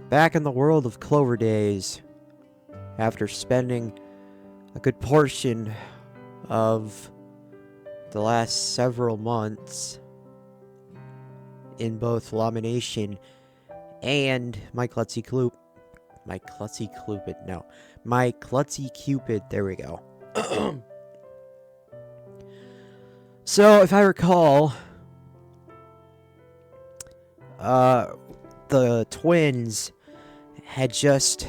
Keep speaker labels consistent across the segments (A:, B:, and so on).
A: back in the world of Clover days, after spending a good portion of the last several months in both lamination and my Klutzy Cupid, there we go. So, if I recall, the twins had just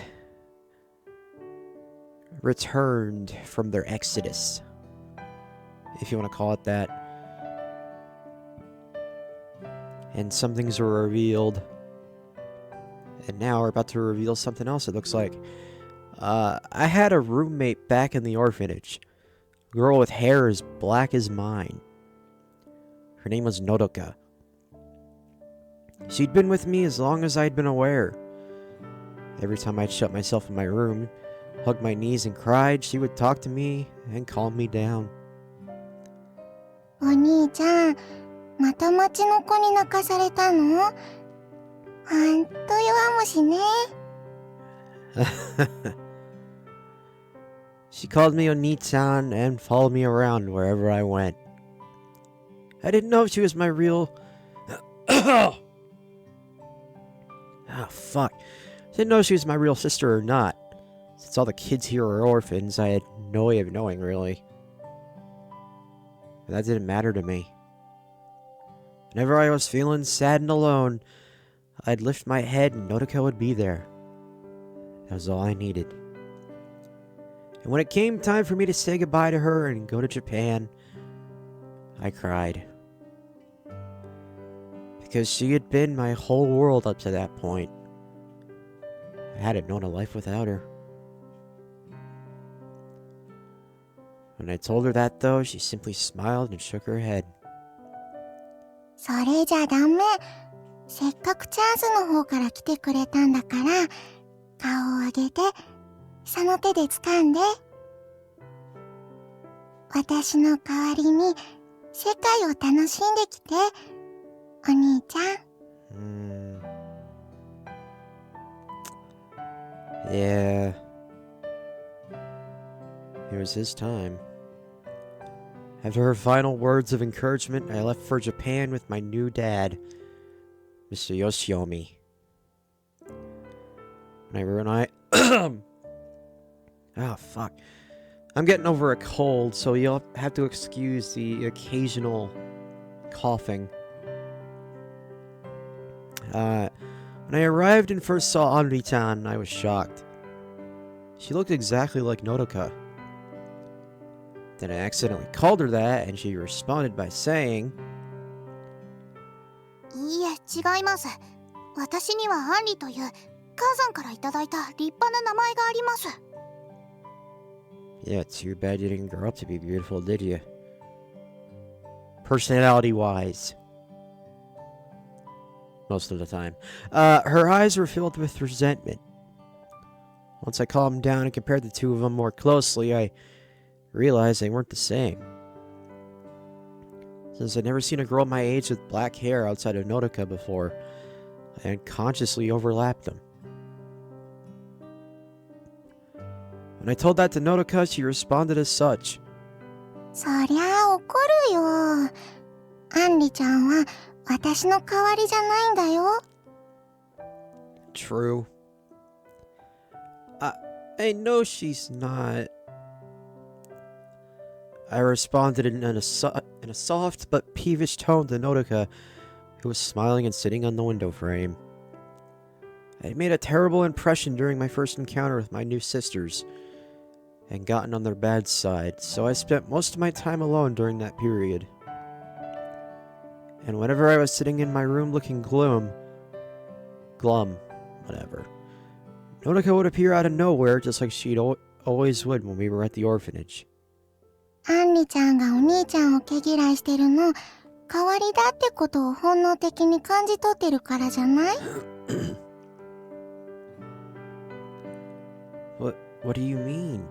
A: returned from their exodus, if you want to call it that. And some things were revealed. And now we're about to reveal something else, it looks like. I had a roommate back in the orphanage. A girl with hair as black as mine. Her name was Nodoka. She'd been with me as long as I'd been aware. Every time I'd shut myself in my room, hug my knees and cried, she would talk to me and calm me down.
B: お兄ちゃん、また町の子に泣かされたの？ほんと弱虫ね。
A: She called me Oni-chan and followed me around wherever I went. I didn't know if she was my real... Oh, fuck. I didn't know if she was my real sister or not. Since all the kids here are orphans, I had no way of knowing, really. But that didn't matter to me. Whenever I was feeling sad and alone, I'd lift my head and Nodoka would be there. That was all I needed. And when it came time for me to say goodbye to her and go to Japan, I cried. Because she had been my whole world up to that point. I hadn't known a life without her. When I told her that, though, she simply smiled and shook her head.
B: それじゃダメ。せっかくチャンスの方から来てくれたんだから、顔を上げて、その手で掴んで。私の代わりに世界を楽しんできて、お兄ちゃん。
A: Yeah. It was his time. After her final words of encouragement, I left for Japan with my new dad, Mr. Yoshiomi. When I oh, fuck. I'm getting over a cold, so you'll have to excuse the occasional coughing. When I arrived and first saw Anri-chan, I was shocked. She looked exactly like Nodoka. Then I accidentally called her that, and she responded by saying,
B: いいえ、違います。私にはアンリという母さんからいただいた立派な名前があります。
A: Yeah, too bad you didn't grow up to be beautiful, did you? Personality-wise. Most of the time. Her eyes were filled with resentment. Once I calmed down and compared the two of them more closely, I realized they weren't the same. Since I'd never seen a girl my age with black hair outside of Nodoka before, I unconsciously overlapped them. When I told that to Nodoka, she responded as such.
B: そりゃあ怒るよ。アンリちゃんは私の代わりじゃないんだよ。
A: True. I know she's not. I responded in a soft but peevish tone to Nodoka, who was smiling and sitting on the window frame. I had made a terrible impression during my first encounter with my new sisters, and gotten on their bad side, so I spent most of my time alone during that period. And whenever I was sitting in my room looking glum, whatever, Nodoka would appear out of nowhere just like she'd always would when we were at the orphanage.
B: アンリちゃんがお兄ちゃんを毛嫌いしてるの、代わりだってことを本能的に感じ取ってるからじゃない？
A: What do you mean?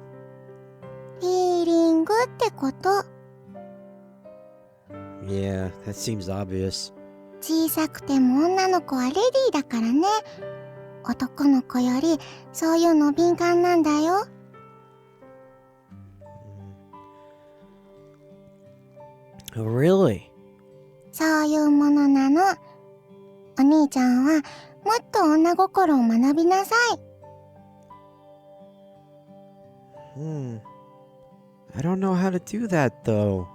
B: フィーリングってこと。
A: Yeah, that seems obvious.
B: 小さくても女の子はレディーだからね。男の子よりそういうの敏感なんだよ。
A: Oh, really?
B: そういうものなの。お兄ちゃんはもっと女心を学びなさい。
A: I don't know how to do that, though.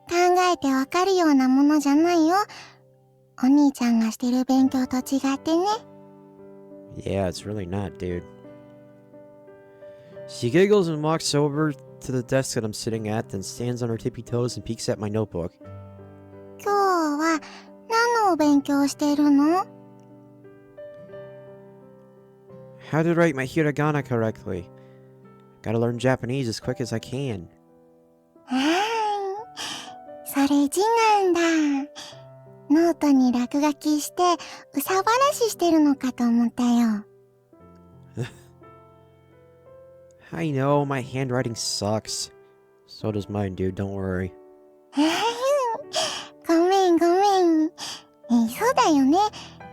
B: 考えてわかるようなものじゃないよ。お兄ちゃんがしてる勉強と違ってね。
A: Yeah, it's really not, dude. She giggles and walks over to the desk that I'm sitting at, then stands on her tippy toes and peeks at my notebook.
B: 今日は何のお勉強してるの？
A: How to write my hiragana correctly. Gotta learn Japanese as quick as I can.
B: それ字なんだ。ノートに落書きしてうさばらししてるのかと思ったよ。
A: I know, my handwriting sucks. So does mine, dude, don't worry.
B: ごめんごめん。そうだよね。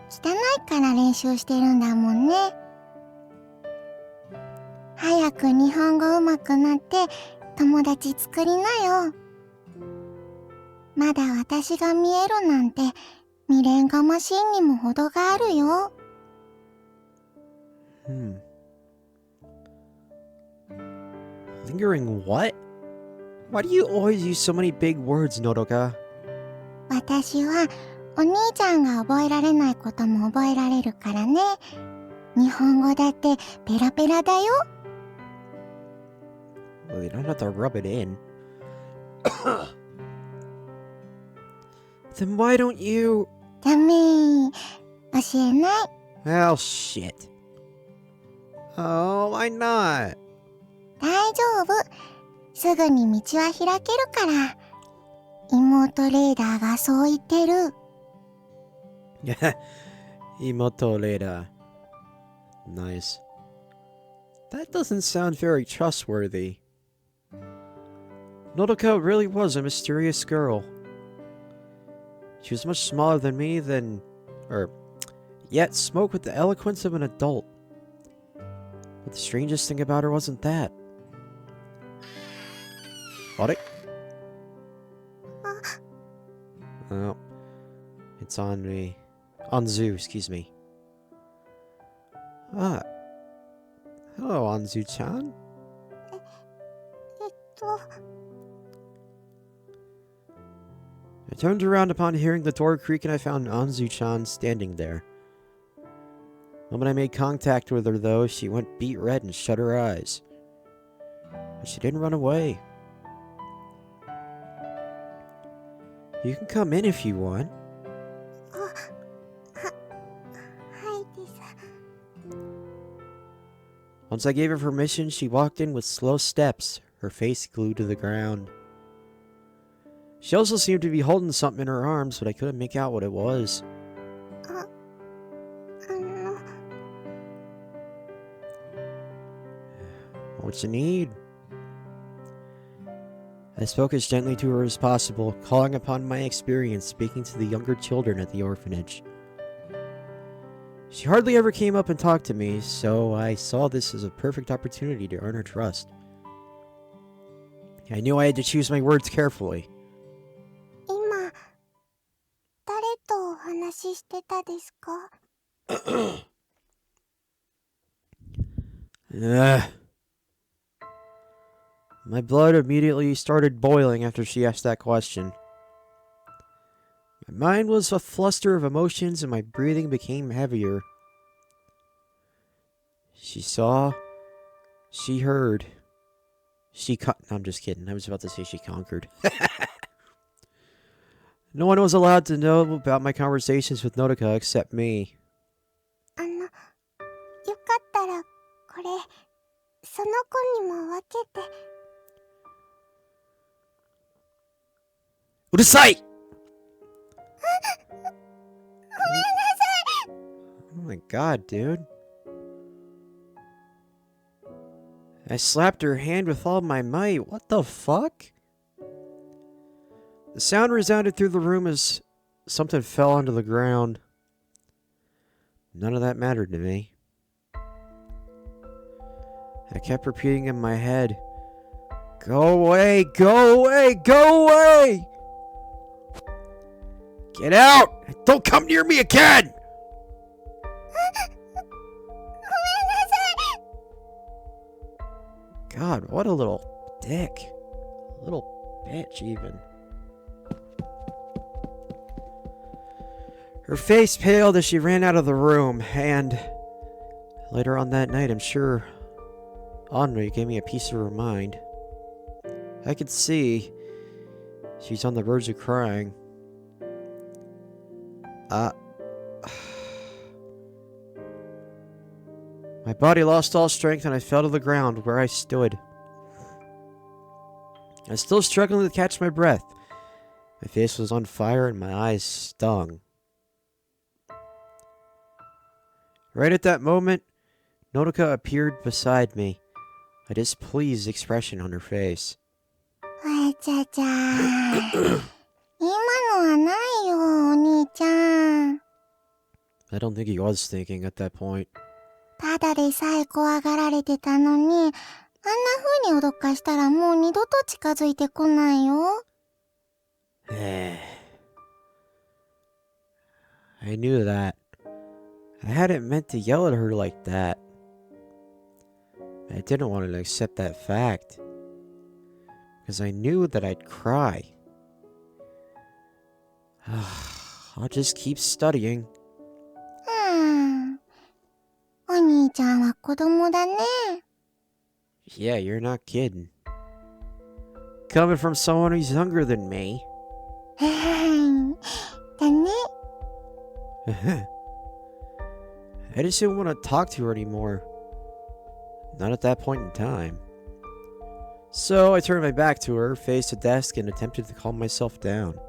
B: 汚いから練習してるんだもんね。早く日本語上手くなって友達作りなよ。まだ私が見えるなんて未練がましいにも程があるよ。
A: Lingering what? Why do you always use so many big words, Nodoka?
B: 私はお兄ちゃんが覚えられないことも覚えられるからね。日本語だってペラペラだよ。
A: Well, you don't have to rub it in. Then why don't you...
B: ダメ。教えない。
A: Well, shit. Oh, why not?
B: 大丈夫。すぐに道は開けるから。妹レーダーがそう言ってる。
A: Imoto later. Nice. That doesn't sound very trustworthy. Nodoka really was a mysterious girl. She was much smaller than me, yet spoke with the eloquence of an adult. But the strangest thing about her wasn't that. What? Oh, it's on me. Anzu, excuse me. Ah. Hello, Anzu-chan. I turned around upon hearing the door creak and I found Anzu-chan standing there. The moment I made contact with her, though, she went beet red and shut her eyes. But she didn't run away. You can come in if you want. Once I gave her permission, she walked in with slow steps, her face glued to the ground. She also seemed to be holding something in her arms, but I couldn't make out what it was. What you need? I spoke as gently to her as possible, calling upon my experience speaking to the younger children at the orphanage. She hardly ever came up and talked to me, so I saw this as a perfect opportunity to earn her trust. I knew I had to choose my words carefully.
B: 今、誰とお話ししてたですか？
A: My blood immediately started boiling after she asked that question. My mind was a fluster of emotions and my breathing became heavier. She saw. She heard. No, I'm just kidding. I was about to say she conquered. No one was allowed to know about my conversations with Nodoka except me.
B: よかったら、これ、その子にも分けて。
A: うるさい! Oh my god, dude. I slapped her hand with all my might. What the fuck? The sound resounded through the room as something fell onto the ground. none of that mattered to me. I kept repeating in my head, "Go away, go away, go away! Get out! Don't come near me again!" God, what a little dick. A little bitch, even. Her face paled as she ran out of the room, and later on that night, I'm sure Henri gave me a piece of her mind. I could see she's on the verge of crying. My body lost all strength and I fell to the ground where I stood. I was still struggling to catch my breath. My face was on fire and my eyes stung. Right at that moment, Nodoka appeared beside me, a displeased expression on her face.
B: わちゃちゃ今のはないよ、お兄ちゃん。
A: I don't think he was thinking at that point.
B: ただでさえ怖がられてたのに、あんな風に脅かしたらもう二度と近づいてこないよ。
A: I knew that. I hadn't meant to yell at her like that. I didn't want to accept that fact. Because I knew that I'd cry. I'll just keep studying.
B: お兄ちゃんは子供だね。
A: Yeah, you're not kidding. Coming from someone who's younger than me.
B: だね。
A: I just didn't want to talk to her anymore. Not at that point in time. So I turned my back to her, faced the desk, and attempted to calm myself down.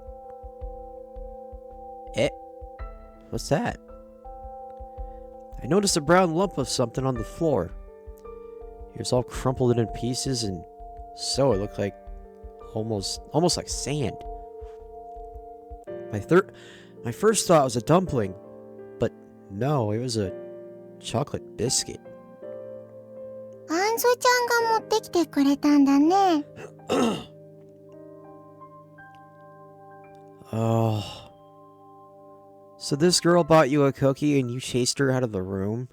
A: What's that? I noticed a brown lump of something on the floor. It was all crumpled into pieces, and so it looked like almost like sand. My first thought was a dumpling, but no, it was a chocolate biscuit.
B: あんずちゃんが持ってきてくれたんだね。
A: Oh. So this girl bought you a cookie and you chased her out of the room?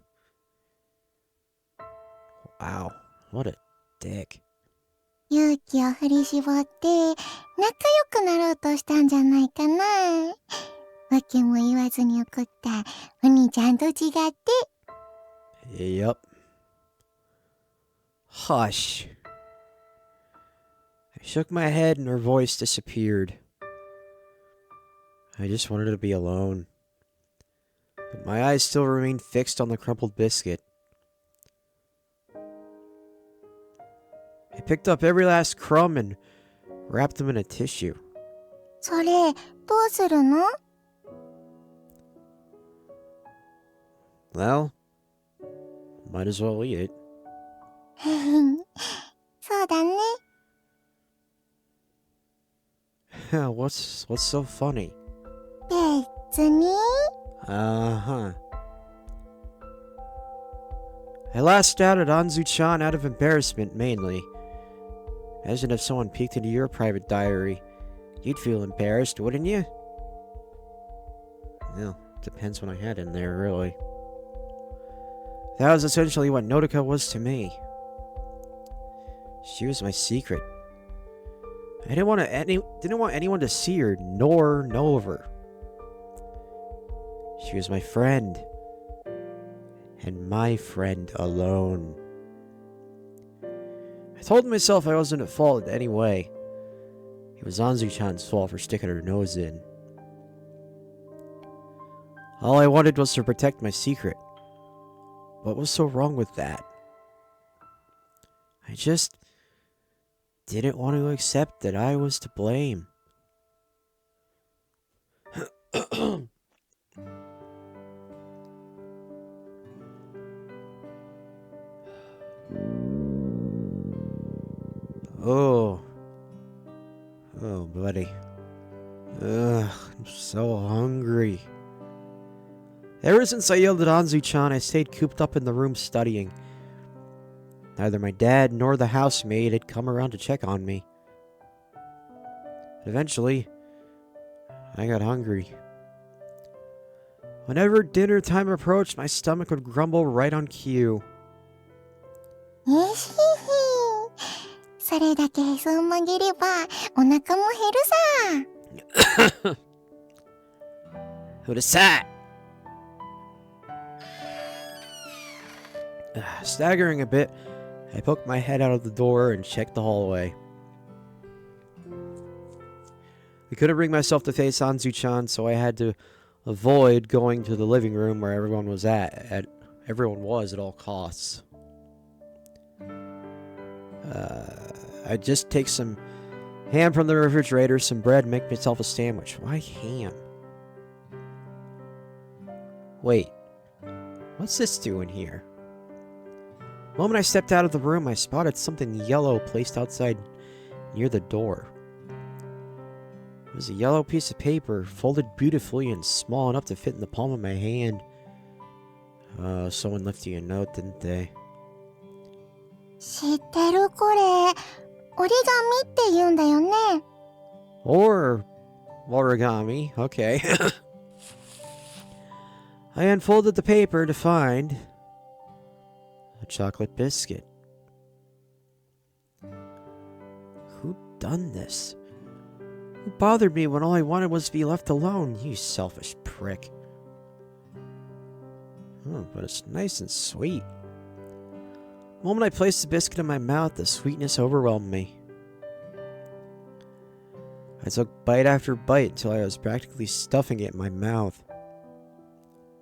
A: Wow, what a dick.
B: 勇気を振り絞って仲良くなろうとしたんじゃないかな。わけも言わずに送ったお兄ちゃんと違って。
A: Yep. Hush. I shook my head and her voice disappeared. I just wanted to be alone. But my eyes still remained fixed on the crumpled biscuit. I picked up every last crumb and wrapped them in a tissue.
B: それどうするの？
A: Well, might as well eat it.
B: そうだね。
A: What's so funny?
B: 別に。
A: Uh-huh. I lashed out at Anzu-chan out of embarrassment, mainly. Imagine if someone peeked into your private diary. You'd feel embarrassed, wouldn't you? Well, depends what I had in there, really. That was essentially what Nodoka was to me. She was my secret. I didn't want anyone to see her, nor know of her. She was my friend. And my friend alone. I told myself I wasn't at fault in any way. It was Anzu-chan's fault for sticking her nose in. All I wanted was to protect my secret. What was so wrong with that? I just didn't want to accept that I was to blame. Oh, buddy. Ugh, I'm so hungry. Ever since I yelled at Anzu-chan, I stayed cooped up in the room studying. Neither my dad nor the housemaid had come around to check on me. Eventually, I got hungry. Whenever dinner time approached, my stomach would grumble right on cue.
B: えひひ。それだけへそを曲げればお腹も減るさ。
A: Who'd have sat? Staggering a bit, I poked my head out of the door and checked the hallway. I couldn't bring myself to face Anzu-chan, so I had to avoid going to the living room where everyone was at all costs. I'd just take some ham from the refrigerator, some bread, and make myself a sandwich. Why ham? Wait, what's this doing here? The moment I stepped out of the room, I spotted something yellow placed outside near the door. It was a yellow piece of paper, folded beautifully and small enough to fit in the palm of my hand. Someone left you a note, didn't they?
B: 知ってるこれ。折り紙って言うんだよね。
A: Or origami, okay. I unfolded the paper to find a chocolate biscuit. Who done this? Who bothered me when all I wanted was to be left alone? You selfish prick. Oh, but it's nice and sweet. The moment I placed the biscuit in my mouth, the sweetness overwhelmed me. I took bite after bite until I was practically stuffing it in my mouth.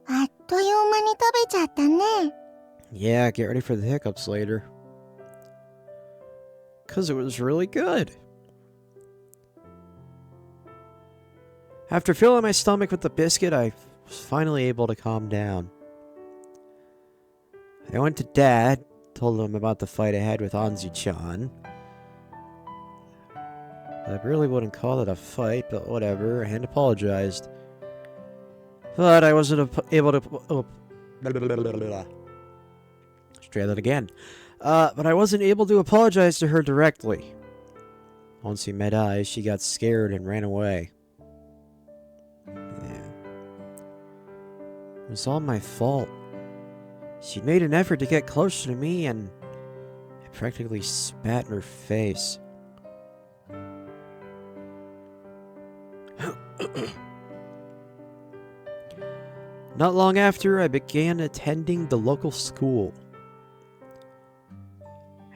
B: あっという間に食べちゃったね。
A: Yeah, get ready for the hiccups later. 'Cause it was really good. After filling my stomach with the biscuit, I was finally able to calm down. I went to Dad, told him about the fight I had with Anzu-chan. I really wouldn't call it a fight, but whatever, and apologized. But I wasn't able to... Let's try that again. But I wasn't able to apologize to her directly. Once we met eyes, she got scared and ran away. Yeah. It was all my fault. She made an effort to get closer to me, and I practically spat in her face. Not long after, I began attending the local school.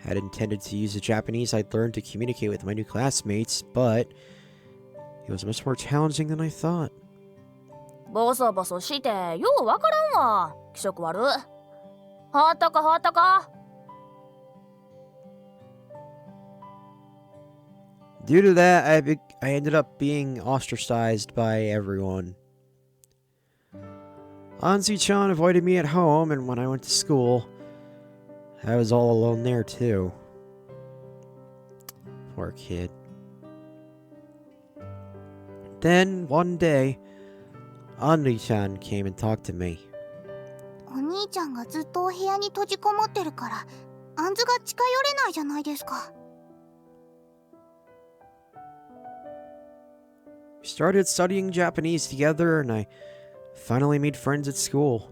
A: I had intended to use the Japanese I'd learned to communicate with my new classmates, but it was much more challenging than I thought.
C: ボソボソしてようわからんわ。気色悪。ほっとこほっとこ。
A: Due to that, I ended up being ostracized by everyone. Anzu-chan avoided me at home, and when I went to school, I was all alone there too. Poor kid. Then, one day, Anzu-chan came and talked to me.
B: お兄ちゃんがずっとお部屋に閉じこもってるから、あんずが近寄れないじゃないですか。
A: We started studying Japanese together, and I finally made friends at school.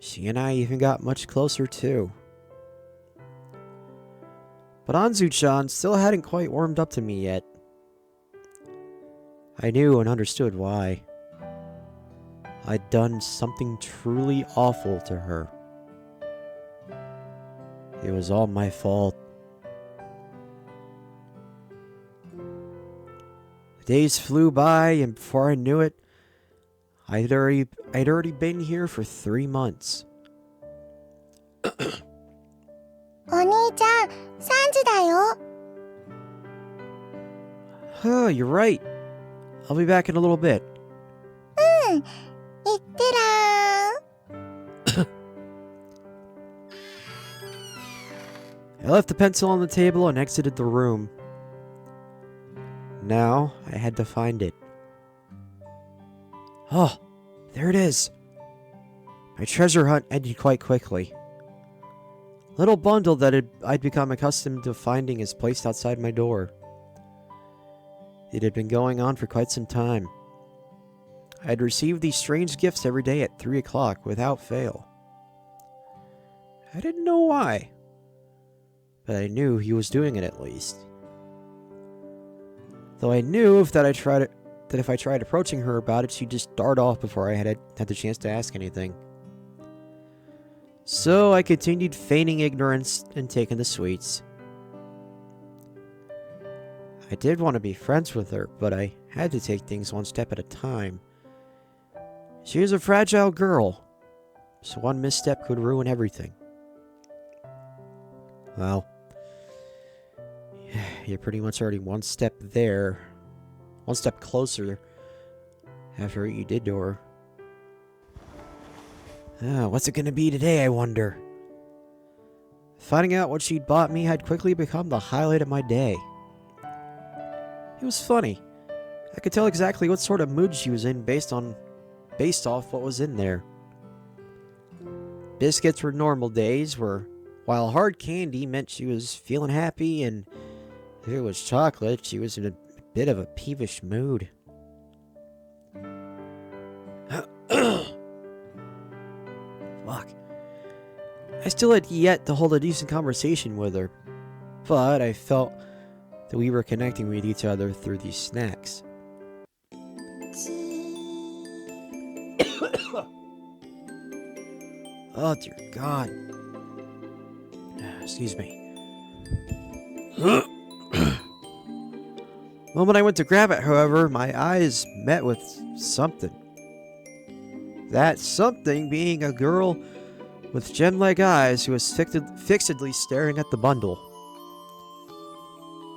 A: She and I even got much closer too. But Anzu-chan still hadn't quite warmed up to me yet. I knew and understood why. I'd done something truly awful to her. It was all my fault. The days flew by, and before I knew it, I'd already been here for 3 months.
B: お兄ちゃん、3時だよ。
A: Huh, you're right. I'll be back in a little bit.
B: いってらーん。
A: I left the pencil on the table and exited the room. Now, I had to find it. Oh, there it is. My treasure hunt ended quite quickly. A little bundle that I'd become accustomed to finding is placed outside my door. It had been going on for quite some time. I had received these strange gifts every day at 3 o'clock without fail. I didn't know why, but I knew he was doing it at least. Though I knew if I tried approaching her about it, she'd just dart off before I had the chance to ask anything. So I continued feigning ignorance and taking the sweets. I did want to be friends with her, but I had to take things one step at a time. She was a fragile girl, so one misstep could ruin everything. Well, you're pretty much already one step there. One step closer after what you did to her. What's it gonna be today, I wonder? Finding out what she'd bought me had quickly become the highlight of my day. It was funny. I could tell exactly what sort of mood she was in based off what was in there. Biscuits were normal days, while hard candy meant she was feeling happy, and if it was chocolate, she was in a bit of a peevish mood. Fuck. I still had yet to hold a decent conversation with her, but I felt that we were connecting with each other through these snacks. Oh dear God. Excuse me. The moment I went to grab it, however, my eyes met with something. That something being a girl with gem-like eyes who was fixedly staring at the bundle.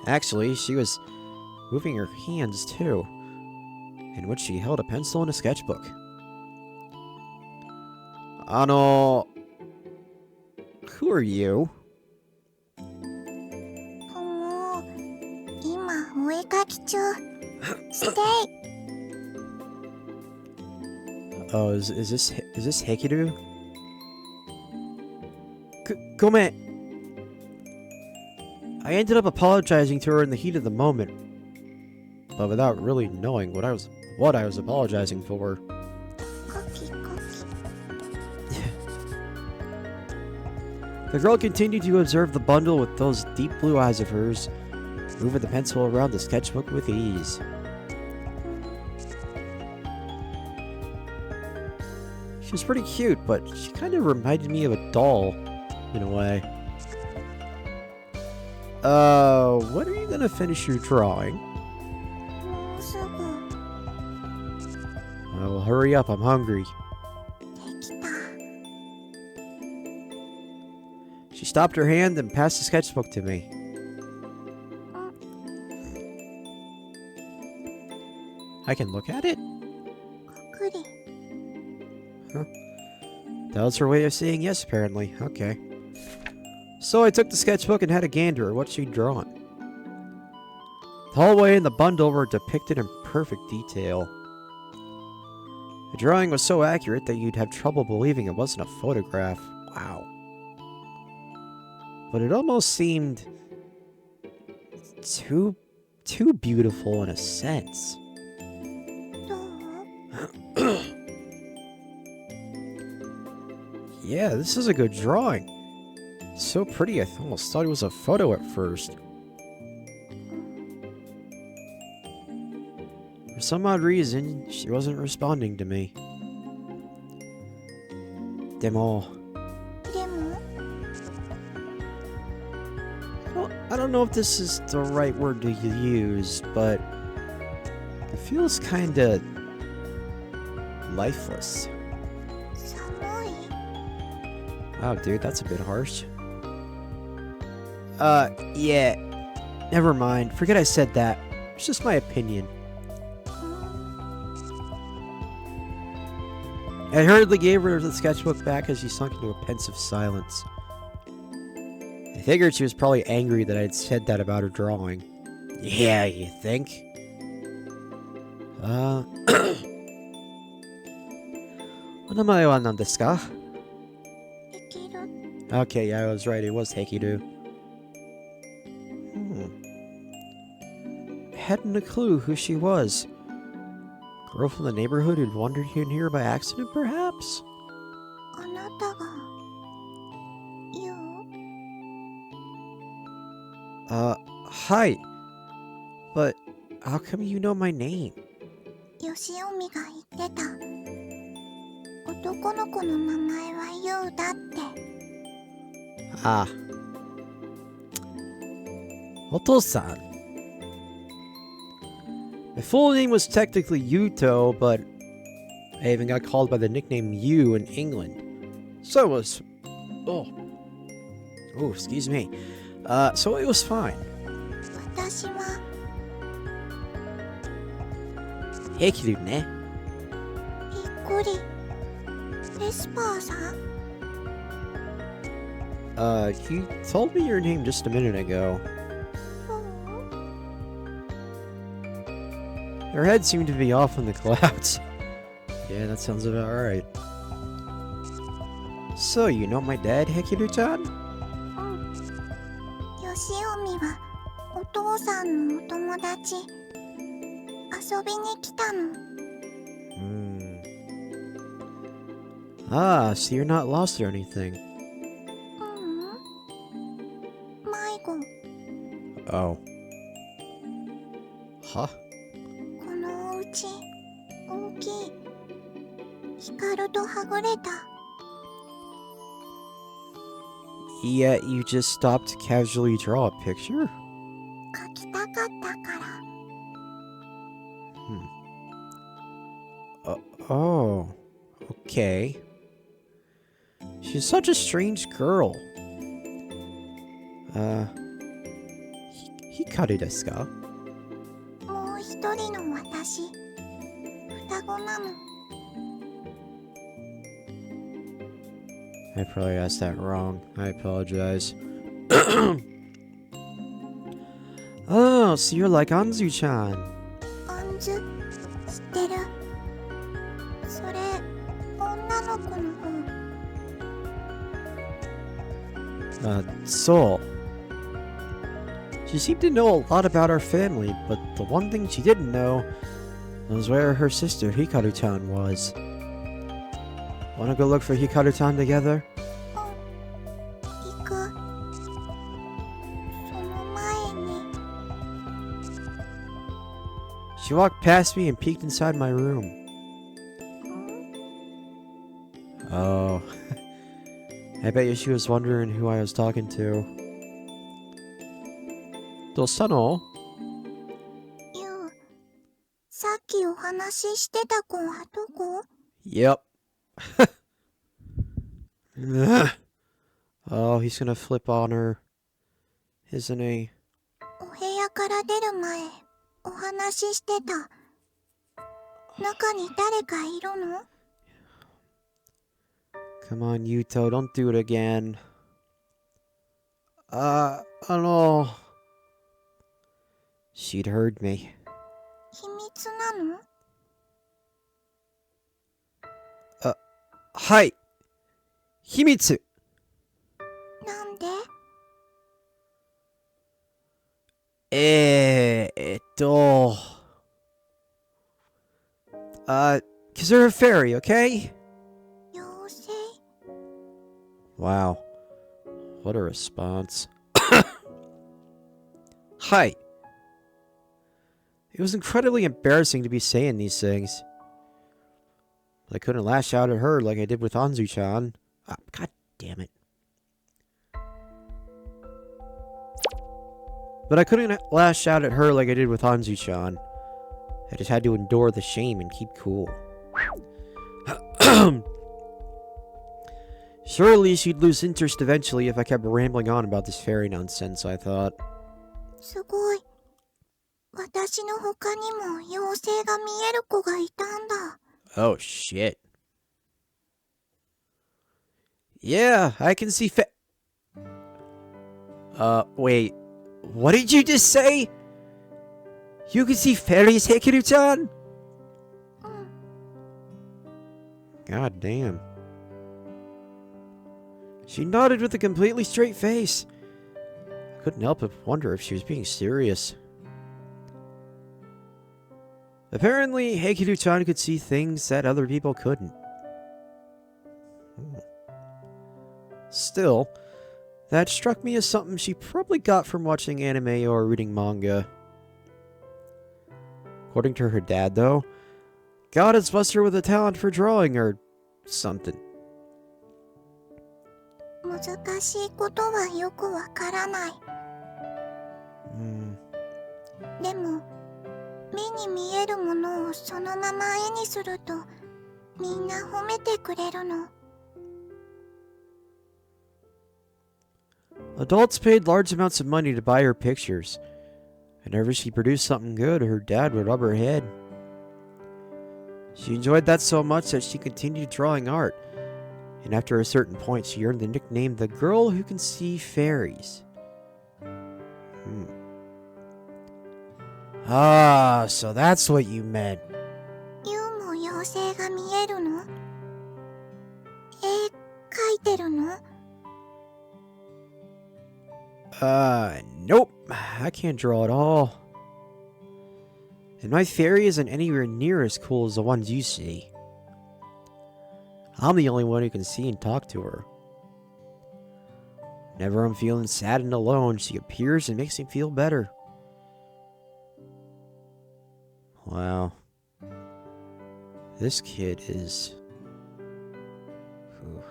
A: Actually, she was moving her hands too, in which she held a pencil and a sketchbook. Who are you?
B: もう今お絵かき中。Stay.
A: Oh, is this Hekiru? Gomen. I ended up apologizing to her in the heat of the moment, but without really knowing what I was apologizing for.
B: Copy.
A: The girl continued to observe the bundle with those deep blue eyes of hers, moving the pencil around the sketchbook with ease. She was pretty cute, but she kind of reminded me of a doll, in a way. When are you gonna finish your drawing?
B: もうすぐ
A: Well, hurry up, I'm hungry.
B: できた。
A: She stopped her hand and passed the sketchbook to me. I can look at it?
B: くり。
A: That was her way of saying yes, apparently. Okay. So I took the sketchbook and had a gander at what she'd drawn. The hallway and the bundle were depicted in perfect detail. The drawing was so accurate that you'd have trouble believing it wasn't a photograph. Wow. But it almost seemed too beautiful in a sense.
B: どう？
A: Yeah, this is a good drawing. It's so pretty, I almost thought it was a photo at first. For some odd reason, she wasn't responding to me. Demo.
B: でも
A: Well, I don't know if this is the right word to use, but it feels kinda lifeless.
B: 寒い。
A: Wow, dude, that's a bit harsh. Yeah. Never mind. Forget I said that. It's just my opinion. I hurriedly gave her the sketchbook back as she sunk into a pensive silence. I figured she was probably angry that I had said that about her drawing. Yeah, you think? お名前は何ですか?
B: できる
A: Okay, yeah, I was right. It was Hekiru. Hadn't a clue who she was. Girl from the neighborhood who'd wandered in here by accident, perhaps?
B: あなたがユウ
A: Hi. But how come you know my name?
B: ヨシオミが言ってた。男の子の名前はユウだって。
A: Ah. Oto-san. My full name was technically Yuuto, but I even got called by the nickname Yu in England. So it was... Oh, excuse me. So it was fine.
B: 私は
A: Hekiru ne.
B: びっくり。エスパーさん
A: You told me your name just a minute ago.
B: そう
A: Your head seemed to be off in the clouds. Yeah, that sounds about right. So, you know my dad, Hekiru-chan?
B: ヨシオミはお父さんのお友達。遊びに来たの。
A: Ah, so you're not lost or anything.
B: 迷子。
A: Oh. Huh?
B: このお家大きい。ヒカルとはぐれた。
A: Yet you just stopped to casually draw a picture?
B: 描きたかったから。
A: Oh. Okay. She's such a strange girl. Hikaru desu ka?
B: もう一人の私。双子なの。
A: I probably asked that wrong. I apologize. Oh, so you're like Anzu-chan.
B: アンズ、知ってる。それ、女の子の方。
A: So. She seemed to know a lot about our family, but the one thing she didn't know was where her sister Hikaru-chan was. Wanna go look for Hikaru-chan together?
B: 行く。その前に。
A: She walked past me and peeked inside my room. Oh. I bet you she was wondering who I was talking to. Dosano?
B: ユウ、さっきお話ししてた子はどこ？
A: Yep. Oh, he's gonna flip on her. Isn't he?
B: お部屋から出る前、お話ししてた。中に誰かいるの？
A: Come on, Yuuto, don't do it again. No. She'd heard me.
B: 秘密なの？
A: Hi! Himitsu!
B: なんで？
A: 'Cause you're a fairy, okay?
B: 妖精？
A: Wow. What a response. Hi. It was incredibly embarrassing to be saying these things. But I couldn't lash out at her like I did with Anzu-chan. God damn it. But I couldn't lash out at her like I did with Anzu-chan. I just had to endure the shame and keep cool. Surely she'd lose interest eventually if I kept rambling on about this fairy nonsense, I thought.
B: すごい。私の他にも妖精が見える子がいたんだ。
A: Oh, shit. Yeah, I can see wait. What did you just say? You can see fairies, Hekiru-chan? God damn. She nodded with a completely straight face. I couldn't help but wonder if she was being serious. Apparently, Hekiru-chan could see things that other people couldn't. Still, that struck me as something she probably got from watching anime or reading manga. According to her dad, though, God has blessed her with a talent for drawing or something.
B: 難しいことはよくわからない。でも、目に見えるものをそのまま絵にすると、みんな褒めてくれるの。
A: Adults paid large amounts of money to buy her pictures. Whenever she produced something good, her dad would rub her head. She enjoyed that so much that she continued drawing art, and after a certain point, she earned the nickname the Girl Who Can See Fairies. Ah, so that's what you meant.
B: ユウも妖精が見えるの？絵描いてるの？
A: Nope. I can't draw at all. And my fairy isn't anywhere near as cool as the ones you see. I'm the only one who can see and talk to her. Whenever I'm feeling sad and alone, she appears and makes me feel better. Wow. This kid is... Ooh.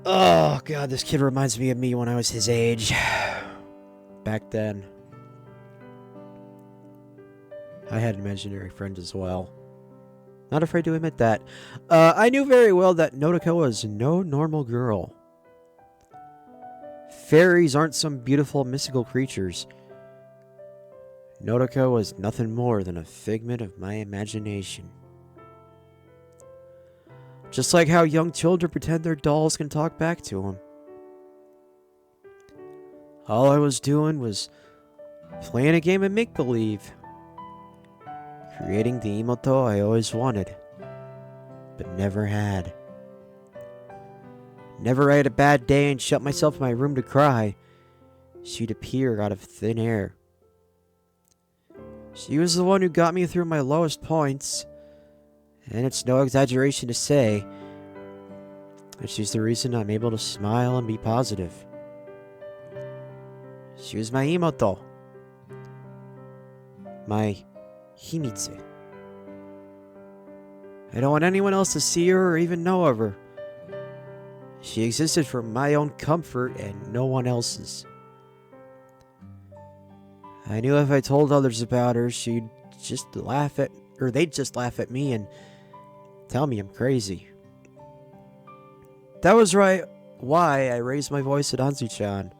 A: Oh, God, this kid reminds me of me when I was his age. Back then. I had an imaginary friend as well. Not afraid to admit that. I knew very well that Nodoka was no normal girl. Fairies aren't some beautiful mystical creatures. Nodoka was nothing more than a figment of my imagination. Just like how young children pretend their dolls can talk back to them. All I was doing was playing a game of make-believe. Creating the Yuuto I always wanted, but never had. Whenever I had a bad day and shut myself in my room to cry, she'd appear out of thin air. She was the one who got me through my lowest points, and it's no exaggeration to say that she's the reason I'm able to smile and be positive. She was my Yuuto. My Himitsu. I don't want anyone else to see her or even know of her. She existed for my own comfort and no one else's. I knew if I told others about her, she'd just laugh at, or they'd just laugh at me and tell me I'm crazy. That was right why I raised my voice at Anzu-chan.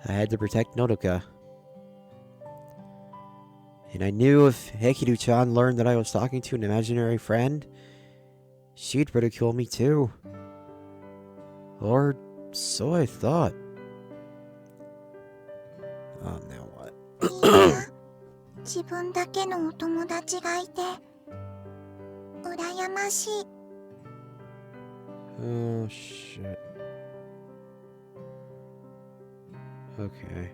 A: I had to protect Nodoka. And I knew if Hekiru-chan learned that I was talking to an imaginary friend, she'd ridicule me too. Or so I thought. Oh, now what?
B: いいな。自分だけのお友達がいて、羨ましい。
A: Oh, shit. Okay.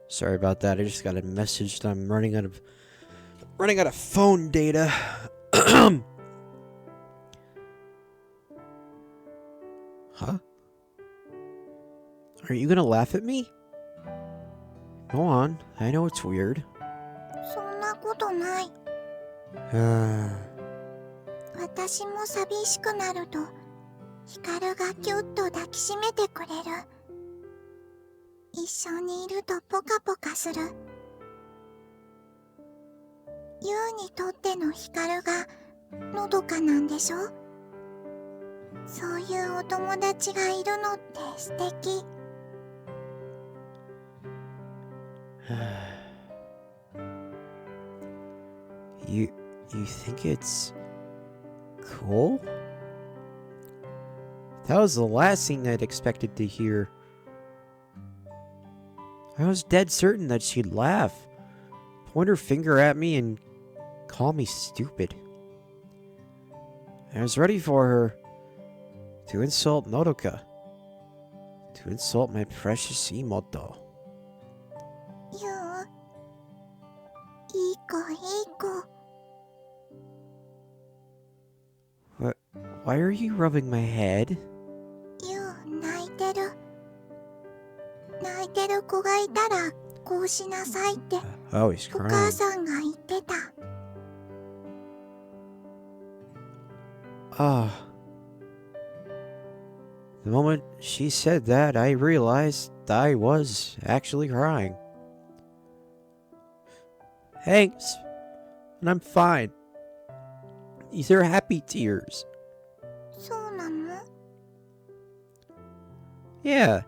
A: Sorry about that. I just got a message that I'm running out of phone data. Huh? Are you gonna laugh at me? Go on. I know it's weird.
B: そんなことない。
A: Uh,
B: 私も寂しくなると、ヒカルがキュッと抱きしめてくれる。一緒にいるとポカポカする。ユウにとってのヒカルがのどかなんでしょ？そういうお友達がいるのって素敵。
A: You think it's cool? That was the last thing I'd expected to hear. I was dead certain that she'd laugh, point her finger at me, and call me stupid. I was ready for her to insult Nodoka, to insult my precious Imoto.
B: ユウ、いい子いい子。
A: Why are you rubbing my head?
B: ユウ、泣いてる。泣いてる子がいたらこうしなさいって
A: Oh, he's
B: お
A: crying.
B: 母さんが言ってた。
A: Ah. The moment she said that, I realized I was actually crying. Thanks. And I'm fine. These are happy tears.
B: そうなの？
A: Yeah.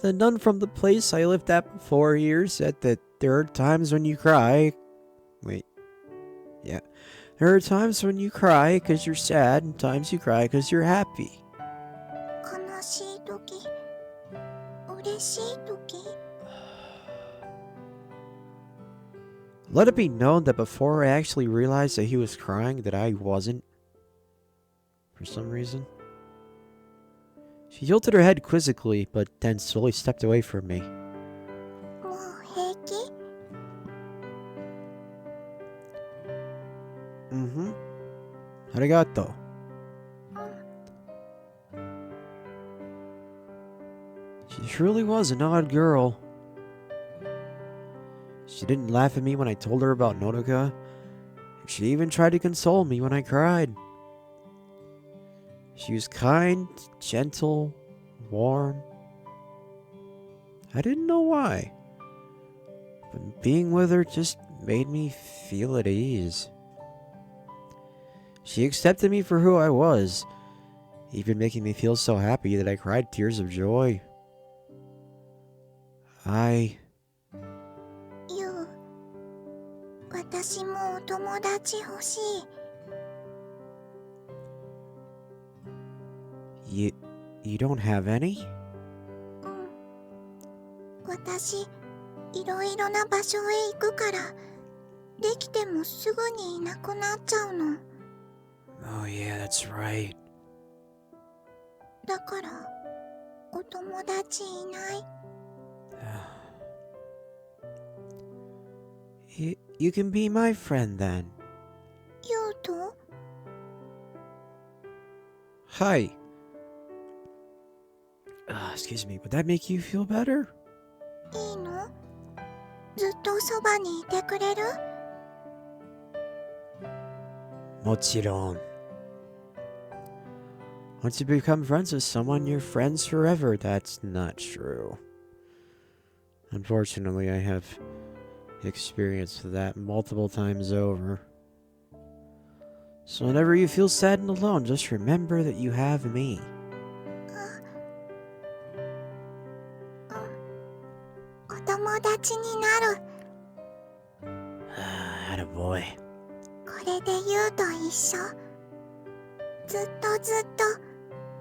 A: The nun from the place I lived at before here said that there are times when you cry. Wait. Yeah. There are times when you cry because you're sad, and times you cry because you're happy.
B: 悲しいとき、嬉しいとき。
A: Let it be known that before I actually realized that he was crying, that I wasn't. For some reason. She tilted her head quizzically, but then slowly stepped away from me.
B: もう平気？
A: Mm-hmm. Arigato. She truly was an odd girl. She didn't laugh at me when I told her about Nodoka. She even tried to console me when I cried. She was kind, gentle, warm. I didn't know why, but being with her just made me feel at ease. She accepted me for who I was, even making me feel so happy that I cried tears of joy.
B: ユウ、私もお友達欲しい。
A: You don't have any?
B: うん。私、いろいろな場所へ行くから、できてもすぐにいなくなっちゃうの。
A: Oh yeah, that's right.
B: だから、お友達いない。
A: You can be my friend then.
B: ユウト？
A: Hi. Excuse me, would that make you feel better?
B: いいの？ずっとそばにいてくれる？
A: Mochiron. Once you become friends with someone, you're friends forever. That's not true. Unfortunately, I have experienced that multiple times over. So whenever you feel sad and alone, just remember that you have me.
B: お友達になる。
A: Attaboy.
B: これでユウと一緒。ずっとずっと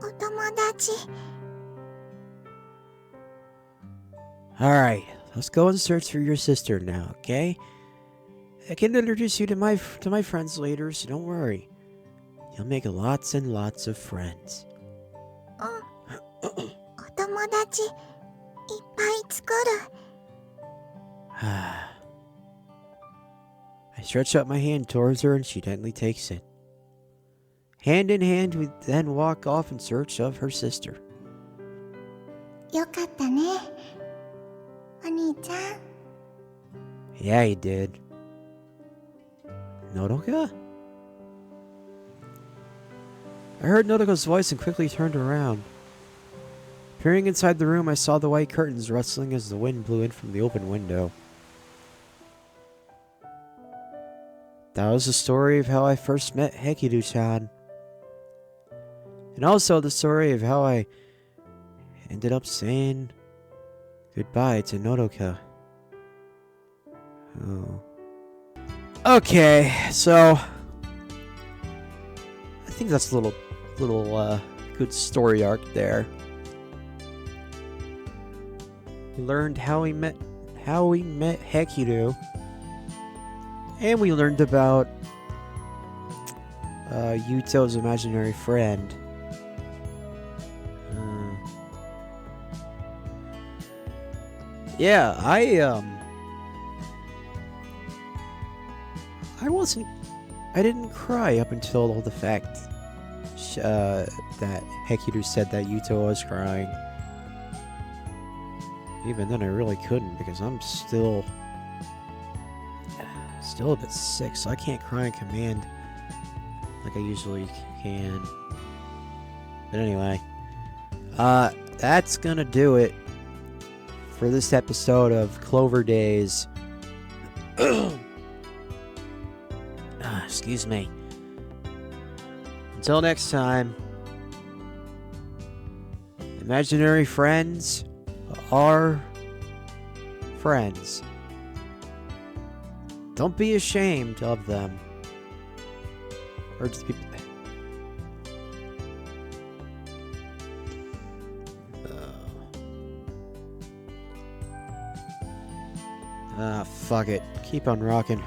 B: お友達。
A: Alright, let's go and search for your sister now, okay? I can introduce you to my friends later, so don't worry. You'll make lots and lots of friends.
B: うん。お友達いっぱい作る。
A: I stretch out my hand towards her and she gently takes it. Hand in hand, we then walk off in search of her sister.
B: よかったね。お兄ちゃん。
A: Yeah, he did. Nodoka? I heard Nodoka's voice and quickly turned around. Peering inside the room, I saw the white curtains rustling as the wind blew in from the open window. That was the story of how I first met Hekiru-chan. And also the story of how I ended up saying goodbye to Nodoka. Oh. Okay, so I think that's a little good story arc there. We learned how we met Hekiru, and we learned about Yuuto's imaginary friend. Yeah, I didn't cry up until the fact that Hekiru said that Yuuto was crying. Even then, I really couldn't because I'm still a bit sick, so I can't cry in command like I usually can. But anyway, that's gonna do it for this episode of Clover Days. Excuse me. Until next time, imaginary friends are friends. Don't be ashamed of them. Or just be... fuck it. Keep on rocking.